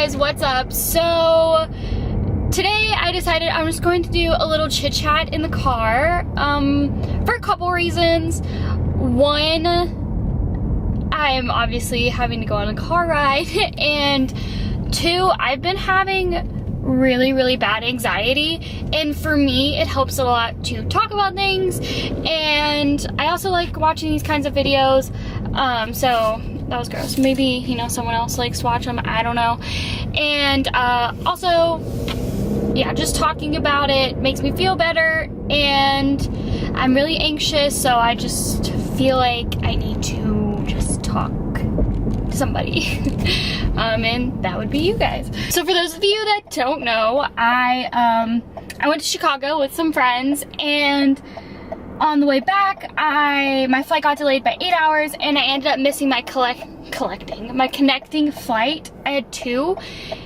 guys, what's up? So today I decided I'm just going to do a little chit chat in the car for a couple reasons. One, I'm obviously having to go on a car ride, and two, I've been having really bad anxiety, and for me it helps a lot to talk about things, and I also like watching these kinds of videos. So that was gross. Maybe, you know, someone else likes to watch them, I don't know. And also, yeah, just talking about it makes me feel better, and I'm really anxious, so I just feel like I need to just talk to somebody. And that would be you guys. So for those of you that don't know, I went to Chicago with some friends, and on the way back, my flight got delayed by 8 hours, and I ended up missing my connecting flight. I had two,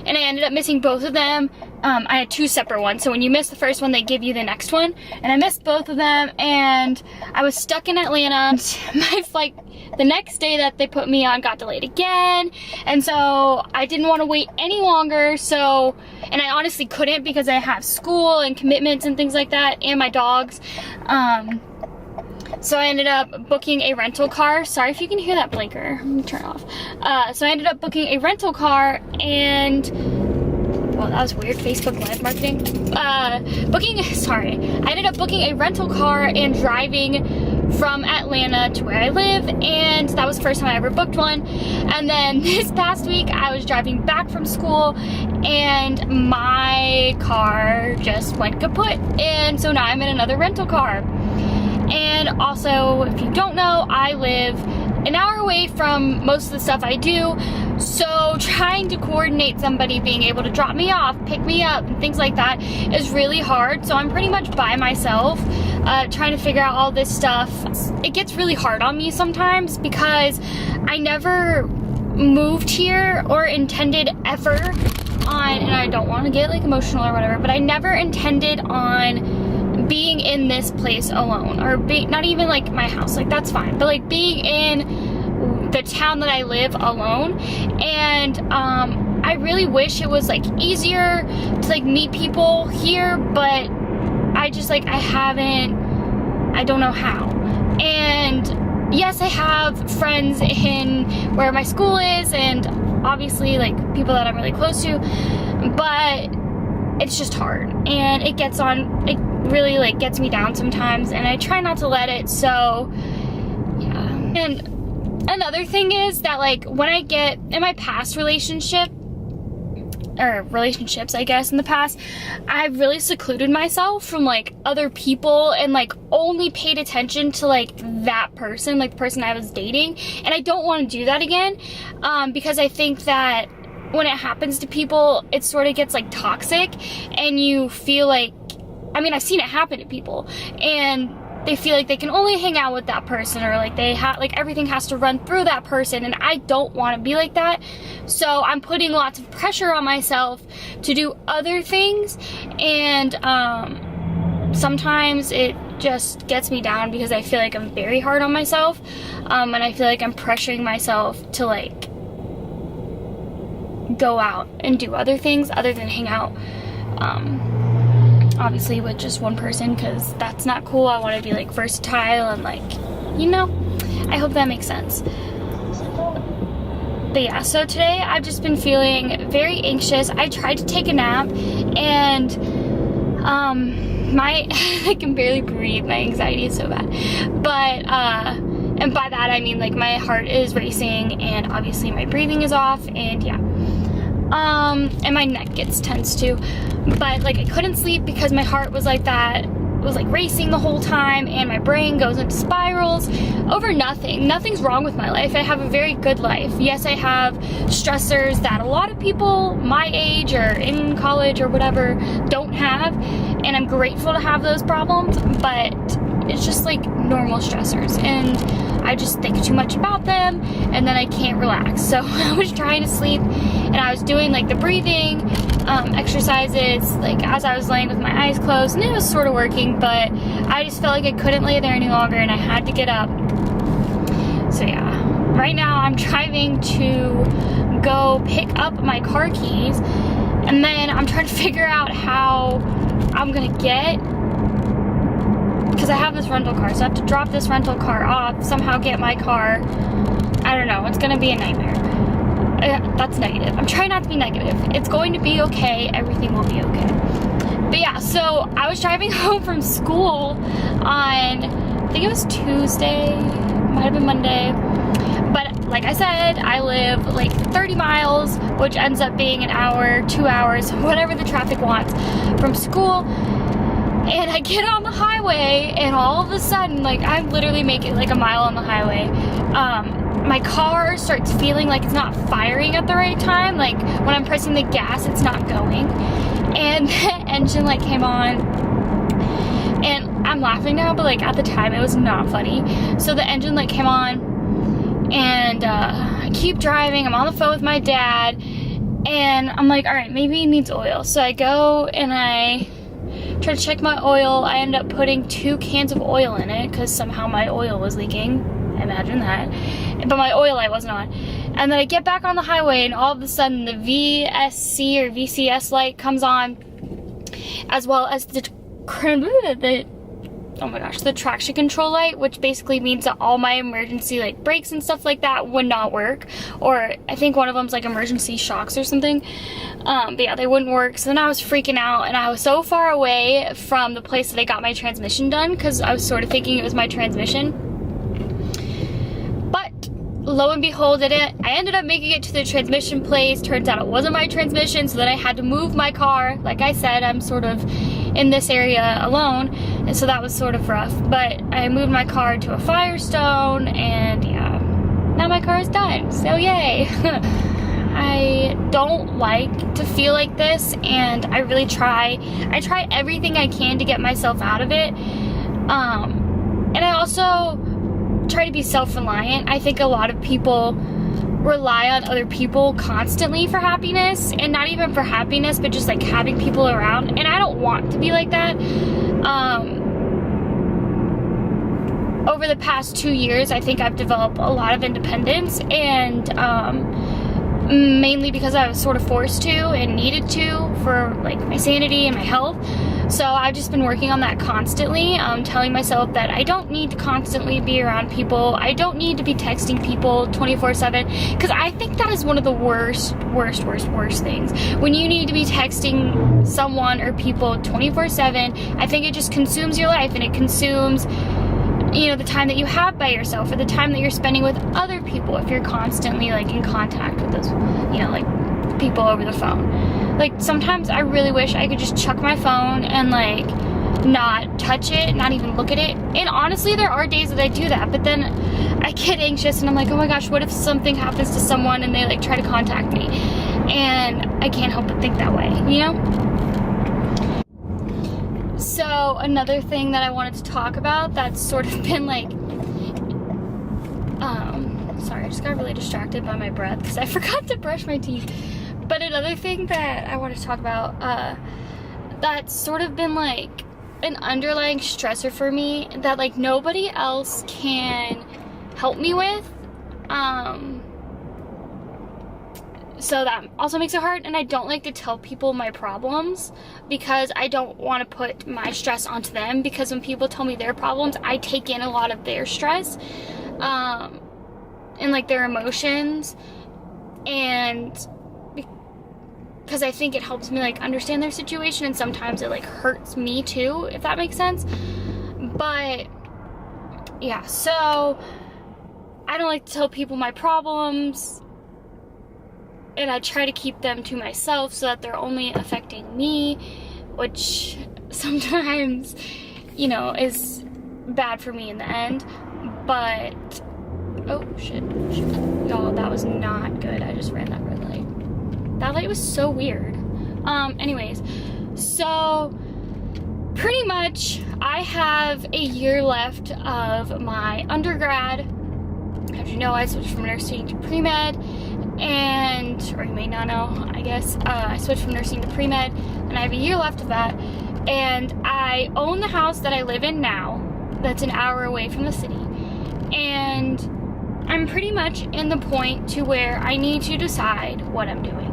and I ended up missing both of them. I had two separate ones, so when you miss the first one, they give you the next one, and I missed both of them, and I was stuck in Atlanta. My flight the next day that they put me on got delayed again, and so I didn't want to wait any longer, so, and I honestly couldn't because I have school and commitments and things like that, and my dogs. So I ended up booking a rental car. Sorry if you can hear that blinker. Let me turn it off. So I ended up booking a rental car, and well, that was weird, Facebook Live marketing. I ended up booking a rental car and driving from Atlanta to where I live, and that was the first time I ever booked one. And then this past week, I was driving back from school, and my car just went kaput, and so now I'm in another rental car. And also, if you don't know, I live an hour away from most of the stuff I do, so trying to coordinate somebody being able to drop me off, pick me up, and things like that is really hard. So I'm pretty much by myself, trying to figure out all this stuff. It gets really hard on me sometimes because I never moved here or intended ever on, and I don't want to get like emotional or whatever, but I never intended on being in this place alone, or not even like my house, like that's fine, but like being in the town that I live alone. And I really wish it was like easier to like meet people here, but I just like I don't know how. And yes, I have friends in where my school is, and obviously like people that I'm really close to, but it's just hard, and it really like gets me down sometimes, and I try not to let it. So yeah. And another thing is that like when I get in my past relationships, I guess, in the past, I've really secluded myself from like other people and like only paid attention to like that person, like the person I was dating, and I don't want to do that again, because I think that when it happens to people, it sort of gets like toxic, and you feel like, I mean, I've seen it happen to people, and they feel like they can only hang out with that person, or like they have, like everything has to run through that person, and I don't want to be like that. So I'm putting lots of pressure on myself to do other things, and sometimes it just gets me down because I feel like I'm very hard on myself, and I feel like I'm pressuring myself to like go out and do other things other than hang out, obviously with just one person, because that's not cool. I want to be like versatile and like, you know, I hope that makes sense. But yeah, so today I've just been feeling very anxious. I tried to take a nap, and I can barely breathe. My anxiety is so bad. But and by that I mean like my heart is racing, and obviously my breathing is off, and yeah. And my neck gets tense too, but like I couldn't sleep because my heart was like that, was like racing the whole time, and my brain goes into spirals over nothing. Nothing's wrong with my life. I have a very good life. Yes, I have stressors that a lot of people my age or in college or whatever don't have, and I'm grateful to have those problems, but it's just like normal stressors, and I just think too much about them, and then I can't relax. So I was trying to sleep, and I was doing like the breathing exercises like as I was laying with my eyes closed, and it was sort of working, but I just felt like I couldn't lay there any longer, and I had to get up. So yeah, right now I'm driving to go pick up my car keys, and then I'm trying to figure out how I'm gonna get, because I have this rental car, so I have to drop this rental car off, somehow get my car. I don't know, it's gonna be a nightmare. That's negative. I'm trying not to be negative. It's going to be okay, everything will be okay. But yeah, so I was driving home from school on, I think it was Tuesday, might have been Monday. But like I said, I live like 30 miles, which ends up being an hour, 2 hours, whatever the traffic wants, from school. And I get on the highway, and all of a sudden, like, I'm literally making like a mile on the highway. My car starts feeling like it's not firing at the right time. Like, when I'm pressing the gas, it's not going. And the engine light came on. And I'm laughing now, but like at the time, it was not funny. So the engine light came on, and I keep driving. I'm on the phone with my dad, and I'm like, all right, maybe it needs oil. So I go and I try to check my oil. I end up putting 2 cans of oil in it because somehow my oil was leaking. Imagine that. But my oil light wasn't on. And then I get back on the highway, and all of a sudden the VSC or VCS light comes on, as well as the oh my gosh, the traction control light, which basically means that all my emergency like brakes and stuff like that would not work. Or I think one of them's like emergency shocks or something. But yeah, they wouldn't work. So then I was freaking out, and I was so far away from the place that I got my transmission done, because I was sort of thinking it was my transmission. But lo and behold, I ended up making it to the transmission place. Turns out it wasn't my transmission, so then I had to move my car. Like I said, I'm sort of in this area alone, and so that was sort of rough. But I moved my car to a Firestone, and yeah, now my car is done, so yay. I don't like to feel like this, and I really try everything I can to get myself out of it. And I also try to be self-reliant. I think a lot of people rely on other people constantly for happiness, and not even for happiness, but just like having people around, and I don't want to be like that. Over the past 2 years, I think I've developed a lot of independence, and mainly because I was sort of forced to and needed to for like my sanity and my health. So I've just been working on that constantly, telling myself that I don't need to constantly be around people. I don't need to be texting people 24/7, because I think that is one of the worst things. When you need to be texting someone or people 24/7, I think it just consumes your life, and it consumes, you know, the time that you have by yourself, or the time that you're spending with other people if you're constantly like in contact with those, you know, like people over the phone. Like, sometimes I really wish I could just chuck my phone and like not touch it, not even look at it. And honestly, there are days that I do that, but then I get anxious and I'm like, oh my gosh, what if something happens to someone and they like try to contact me? And I can't help but think that way, you know? So another thing that I wanted to talk about that's sort of been like, sorry, I just got really distracted by my breath because I forgot to brush my teeth. But another thing that I wanted to talk about, that's sort of been like an underlying stressor for me that like nobody else can help me with. So that also makes it hard, and I don't like to tell people my problems because I don't want to put my stress onto them, because when people tell me their problems, I take in a lot of their stress, and like their emotions, and because I think it helps me like understand their situation, and sometimes it like hurts me too, if that makes sense. But yeah, so I don't like to tell people my problems, and I try to keep them to myself so that they're only affecting me, which sometimes, you know, is bad for me in the end. But oh shit, y'all, that was not good. I just ran that red light. That light was so weird. Anyways, so pretty much I have a year left of my undergrad. As you know, I switched from nursing to pre-med, and, or you may not know, I guess, I switched from nursing to pre-med, and I have a year left of that, and I own the house that I live in now, that's an hour away from the city, and I'm pretty much in the point to where I need to decide what I'm doing.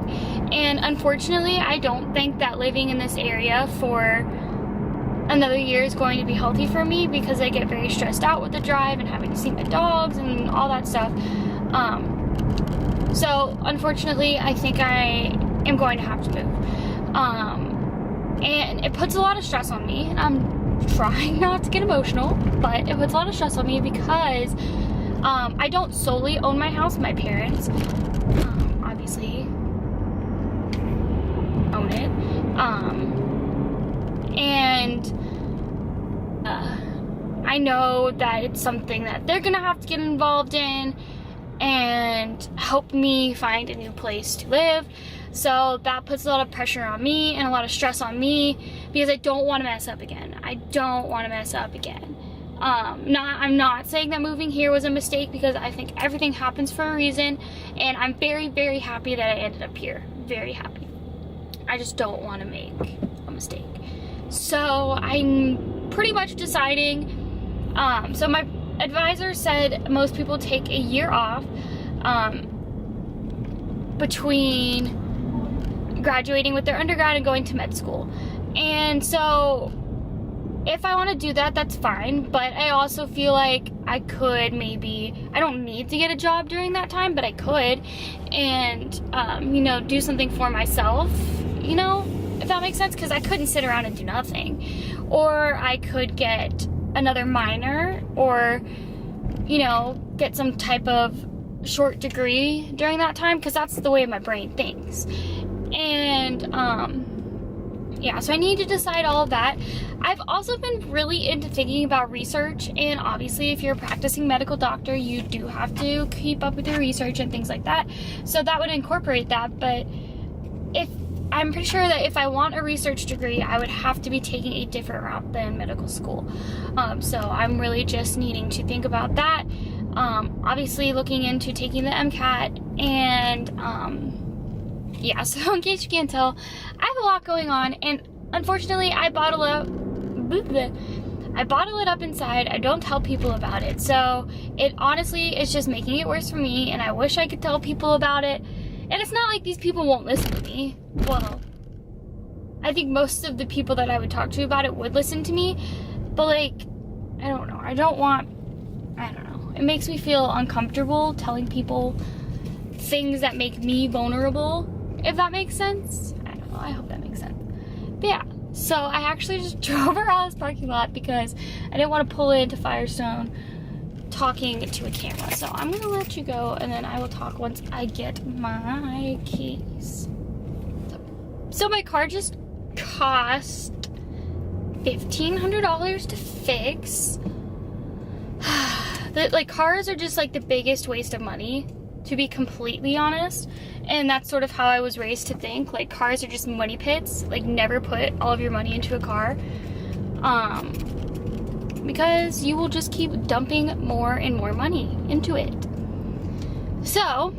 And unfortunately, I don't think that living in this area for another year is going to be healthy for me, because I get very stressed out with the drive and having to see my dogs and all that stuff. So unfortunately, I think I am going to have to move. And it puts a lot of stress on me, and I'm trying not to get emotional, but it puts a lot of stress on me because I don't solely own my house. My parents obviously own it. And I know that it's something that they're gonna have to get involved in and help me find a new place to live. So that puts a lot of pressure on me and a lot of stress on me, because I don't want to mess up again. I don't want to mess up again. I'm not saying that moving here was a mistake, because I think everything happens for a reason, and I'm very, very happy that I ended up here. Very happy. I just don't want to make a mistake. So I'm pretty much deciding. So my advisor said most people take a year off between graduating with their undergrad and going to med school. And so if I want to do that, that's fine, but I also feel like I could maybe, I don't need to get a job during that time, but I could, and you know, do something for myself, you know, if that makes sense, because I couldn't sit around and do nothing. Or I could get another minor, or, you know, get some type of short degree during that time, because that's the way my brain thinks. And yeah, so I need to decide all of that. I've also been really into thinking about research, and obviously if you're a practicing medical doctor, you do have to keep up with your research and things like that. So that would incorporate that, but I'm pretty sure that if I want a research degree, I would have to be taking a different route than medical school. So I'm really just needing to think about that. Obviously looking into taking the MCAT, and yeah, so in case you can't tell, I have a lot going on, and unfortunately I bottle it up inside. I don't tell people about it, so it honestly is just making it worse for me, and I wish I could tell people about it. And it's not like these people won't listen to me. Well, I think most of the people that I would talk to about it would listen to me, but like, I don't know, I don't know. It makes me feel uncomfortable telling people things that make me vulnerable, if that makes sense. I don't know, I hope that makes sense. But yeah, so I actually just drove around this parking lot because I didn't want to pull into Firestone talking to a camera. So I'm gonna let you go, and then I will talk once I get my keys. So my car just cost $1,500 to fix. Like, cars are just like the biggest waste of money, to be completely honest. And that's sort of how I was raised to think. Like, cars are just money pits. Like, never put all of your money into a car. Because you will just keep dumping more and more money into it. So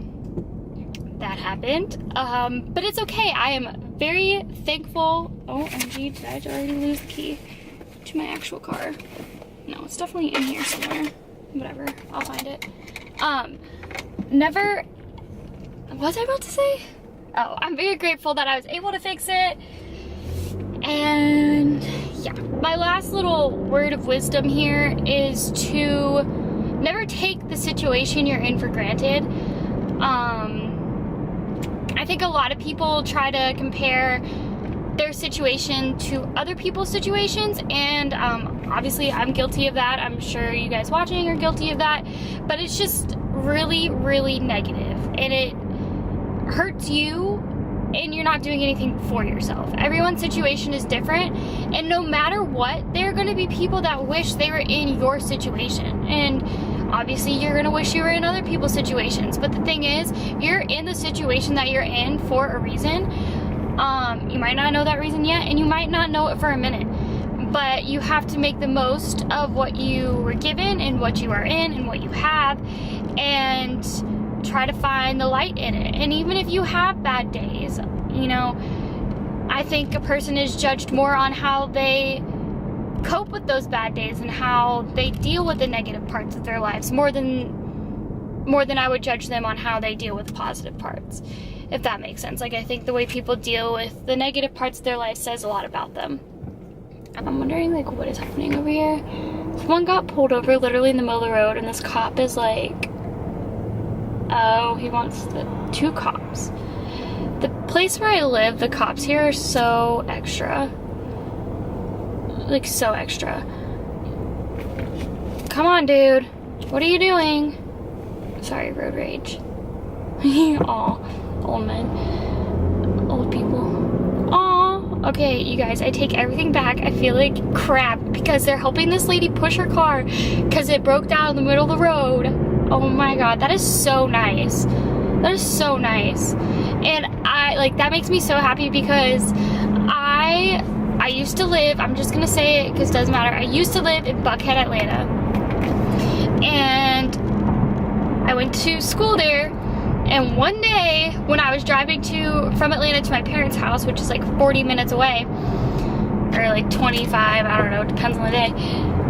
that happened. But it's okay. I am very thankful. OMG, did I already lose the key to my actual car? No, it's definitely in here somewhere. Whatever, I'll find it. What was I about to say? Oh, I'm very grateful that I was able to fix it. And yeah, my last little word of wisdom here is to never take the situation you're in for granted. I think a lot of people try to compare their situation to other people's situations, and obviously I'm guilty of that. I'm sure you guys watching are guilty of that, but it's just really, really negative, and it hurts you, and you're not doing anything for yourself. Everyone's situation is different, and no matter what, there are going to be people that wish they were in your situation, and obviously you're going to wish you were in other people's situations. But the thing is, you're in the situation that you're in for a reason. You might not know that reason yet, and you might not know it for a minute, but you have to make the most of what you were given and what you are in and what you have, and try to find the light in it. And even if you have bad days, you know, I think a person is judged more on how they cope with those bad days and how they deal with the negative parts of their lives, more than more than I would judge them on how they deal with the positive parts, if that makes sense. Like, I think the way people deal with the negative parts of their life says a lot about them. I'm wondering, like, what is happening over here? Someone got pulled over literally in the middle of the road, and this cop is like, oh, he wants the 2 cops. The place where I live, the cops here are so extra. Like, so extra. Come on, dude. What are you doing? Sorry, road rage. Aw, old men. Old people. Aw. Okay, you guys, I take everything back. I feel like crap because they're helping this lady push her car because it broke down in the middle of the road. Oh my god, that is so nice. That is so nice. And that makes me so happy because I used to live, I'm just gonna say it because it doesn't matter. I used to live in Buckhead, Atlanta. And I went to school there, and one day when I was driving from Atlanta to my parents' house, which is like 40 minutes away, or like 25, I don't know, it depends on the day,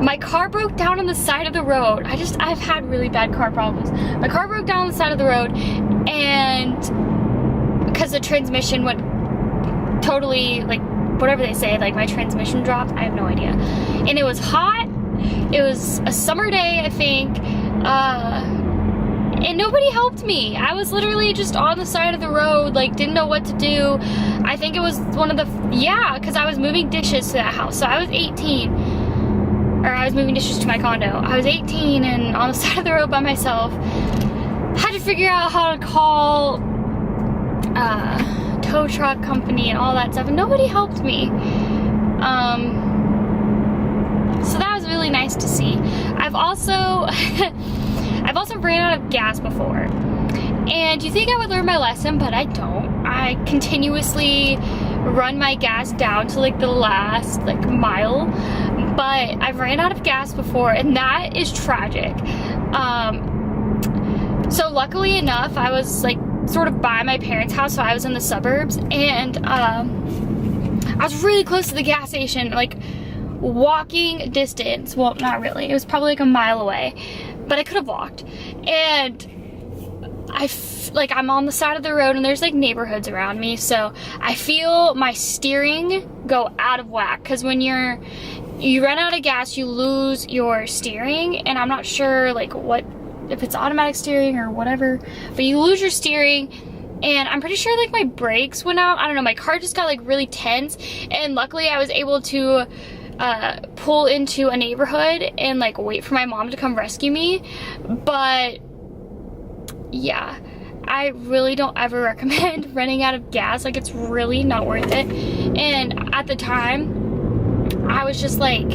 my car broke down on the side of the road. I've had really bad car problems. My car broke down on the side of the road, and because the transmission went totally, like, whatever they say, like my transmission dropped, I have no idea. And it was hot. It was a summer day, I think, and nobody helped me. I was literally just on the side of the road, like, didn't know what to do. I think it was one of the, because I was moving dishes to that house. So I was 18, or I was moving dishes to my condo. I was 18 and on the side of the road by myself. Had to figure out how to call tow truck company and all that stuff, and nobody helped me. So that was really nice to see. I've also ran out of gas before, and you think I would learn my lesson, but I don't. I continuously run my gas down to like the last like mile, but I've ran out of gas before, and that is tragic. So luckily enough, I was like sort of by my parents' house, so I was in the suburbs, and I was really close to the gas station, like walking distance. Well, not really, it was probably like a mile away, but I could have walked. And I'm on the side of the road, and there's like neighborhoods around me, so I feel my steering go out of whack, because when you run out of gas, you lose your steering, and I'm not sure like if it's automatic steering or whatever, but you lose your steering. And I'm pretty sure like my brakes went out. I don't know, my car just got like really tense, and luckily I was able to pull into a neighborhood and like wait for my mom to come rescue me. But yeah, I really don't ever recommend running out of gas. Like, it's really not worth it. And at the time, I was just a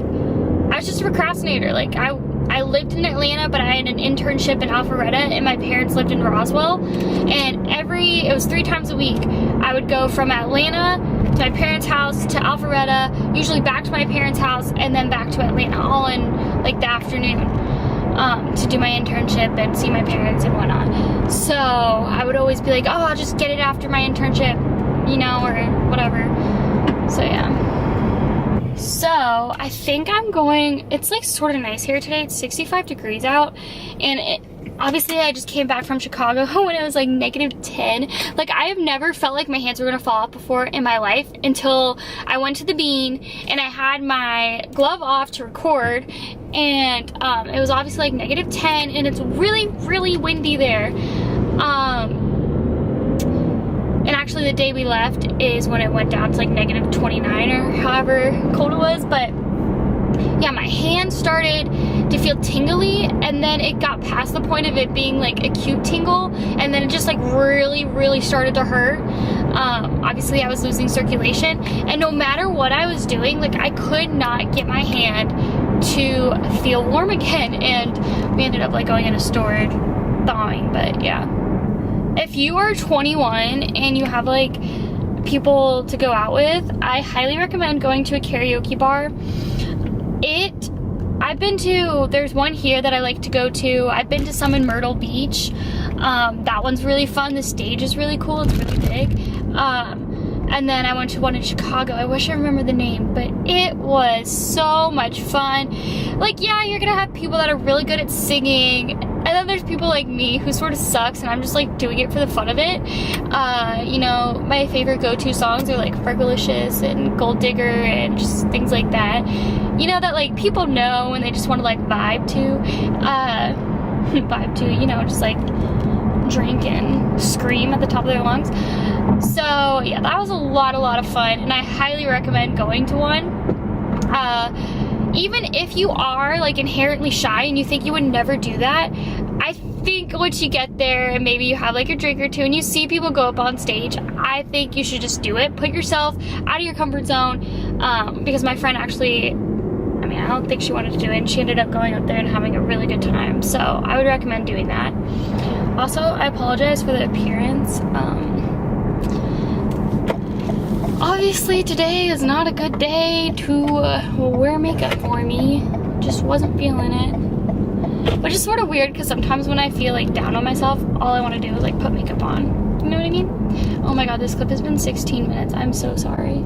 procrastinator. Like, I lived in Atlanta, but I had an internship in Alpharetta, and my parents lived in Roswell. And it was 3 times a week. I would go from Atlanta to my parents' house to Alpharetta, usually back to my parents' house, and then back to Atlanta, all in like the afternoon, to do my internship and see my parents and whatnot. So I would always be like, oh, I'll just get it after my internship, you know, or whatever. So yeah. So I think it's like sort of nice here today. It's 65 degrees out, and obviously I just came back from Chicago when it was like -10. Like, I have never felt like my hands were gonna fall off before in my life until I went to the Bean and I had my glove off to record, and it was obviously like -10, and it's really, really windy there. And actually the day we left is when it went down to like -29 or however cold it was. But yeah, my hands started to feel tingly, and then it got past the point of it being like acute tingle, and then it just like really, really started to hurt. Obviously I was losing circulation, and no matter what I was doing, like, I could not get my hand to feel warm again, and we ended up like going in a store and thawing. But yeah, if you are 21 and you have like people to go out with, I highly recommend going to a karaoke bar. There's one here that I like to go to. I've been to some in Myrtle Beach. That one's really fun. The stage is really cool. It's really big. And then I went to one in Chicago. I wish I remember the name, but it was so much fun. Like, yeah, you're gonna have people that are really good at singing, And then there's people like me who sort of sucks and I'm just like doing it for the fun of it. You know, my favorite go-to songs are like Fergalicious and Gold Digger and just things like that. You know, that like people know and they just want to like vibe to, you know, just like drink and scream at the top of their lungs. So yeah, that was a lot of fun, and I highly recommend going to one. Even if you are like inherently shy and you think you would never do that, I think once you get there and maybe you have like a drink or two and you see people go up on stage, I think you should just do it. Put yourself out of your comfort zone, because my friend actually, I mean, I don't think she wanted to do it, and she ended up going up there and having a really good time. So I would recommend doing that. Also, I apologize for the appearance. Obviously today is not a good day to wear makeup for me. Just wasn't feeling it. Which is sort of weird because sometimes when I feel like down on myself, all I want to do is like put makeup on. You know what I mean? Oh my god, this clip has been 16 minutes. I'm so sorry.